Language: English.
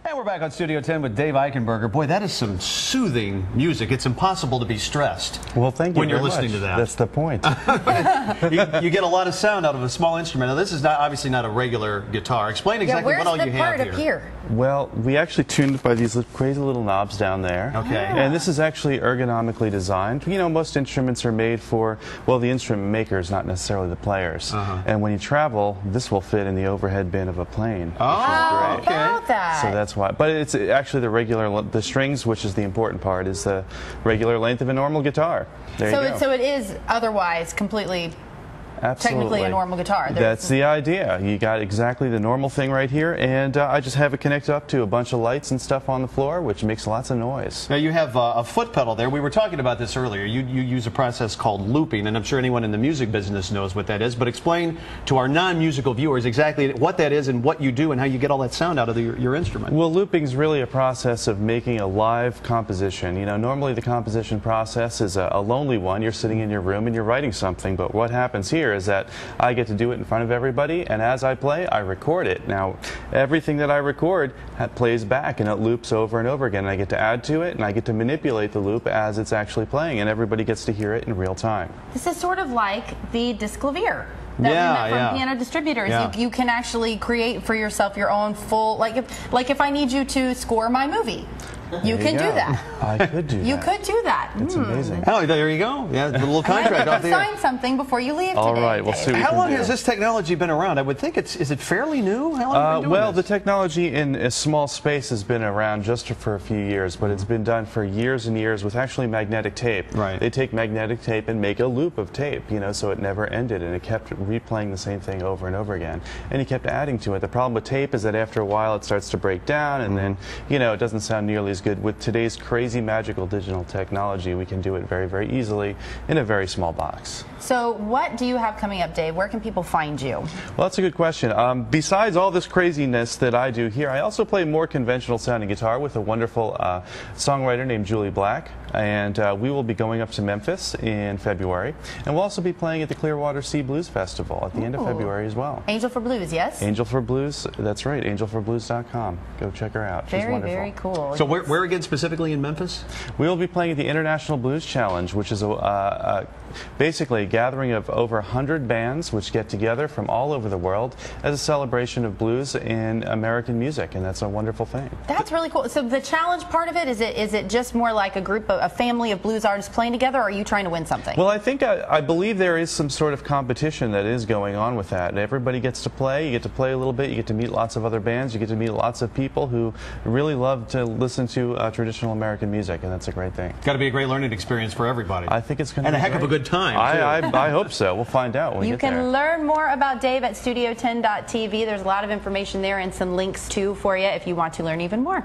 And we're back on Studio 10 with Dave Eichenberger. Boy, that is some soothing music. It's impossible to be stressed. Well, thank you when you're very listening much. to that. That's the point. you get a lot of sound out of a small instrument. Now, this is obviously not a regular guitar. Explain exactly what all you have here. Where's the part up here? Well, we actually tuned it by these crazy little knobs down there. Okay. And this is actually ergonomically designed. You know, most instruments are made for, well, the instrument makers, not necessarily the players. And when you travel, this will fit in the overhead bin of a plane. Oh, which is great. about that. So that's why. But it's actually the strings, which is the important part, is the regular length of a normal guitar. There you go. So it is otherwise completely... Absolutely. Technically a normal guitar. That's the idea. You got exactly the normal thing right here, and I just have it connected up to a bunch of lights and stuff on the floor, which makes lots of noise. Now you have a foot pedal there. We were talking about this earlier. You use a process called looping, and I'm sure anyone in the music business knows what that is, but explain to our non-musical viewers exactly what that is and what you do and how you get all that sound out of your instrument. Well, looping is really a process of making a live composition. You know, normally the composition process is a lonely one. You're sitting in your room and you're writing something, but what happens here is that I get to do it in front of everybody, and as I play, I record it. Now, everything that I record plays back, and it loops over and over again, and I get to add to it, and I get to manipulate the loop as it's actually playing, and everybody gets to hear it in real time. This is sort of like the disc clavier that we met from Piano Distributors. You can actually create for yourself your own full, like if I need you to score my movie, you can do that. I could do that. You could do that. It's amazing. Oh, there you go. Yeah, the little contract off the air. Sign something before you leave today. All right, we'll see what we can do. How long has this technology been around? I would think is it fairly new? How long have you been doing well, this? the technology in a small space has been around just for a few years, but it's been done for years and years with actually magnetic tape. Right. They take magnetic tape and make a loop of tape, you know, so it never ended, and it kept replaying the same thing over and over again, and you kept adding to it. The problem with tape is that after a while it starts to break down, and then, you know, it doesn't sound nearly as good. With today's crazy magical digital technology, we can do it very, very easily in a very small box. So what do you have coming up, Dave? Where can people find you? Well, that's a good question. Besides all this craziness that I do here, I also play more conventional sounding guitar with a wonderful songwriter named Julie Black, and we will be going up to Memphis in February, and we'll also be playing at the Clearwater Sea Blues Festival at the end of February as well. Angel for Blues, yes? Angel for Blues, that's right, angelforblues.com. Go check her out. She's wonderful. Very cool. So where again specifically in Memphis? We will be playing at the International Blues Challenge, which is basically a gathering of over 100 bands which get together from all over the world as a celebration of blues and American music, and that's a wonderful thing. That's really cool. So the challenge part of it, is it just more like a family of blues artists playing together, or are you trying to win something? Well, I believe there is some sort of competition that is going on with that. Everybody gets to play. You get to play a little bit. You get to meet lots of other bands. You get to meet lots of people who really love to listen to traditional American music, and that's a great thing. Got to be a great learning experience for everybody. I think it's going to be a heck of a good time, too. I hope so. We'll find out when we get there. You can learn more about Dave at studio10.tv. There's a lot of information there and some links, too, for you if you want to learn even more.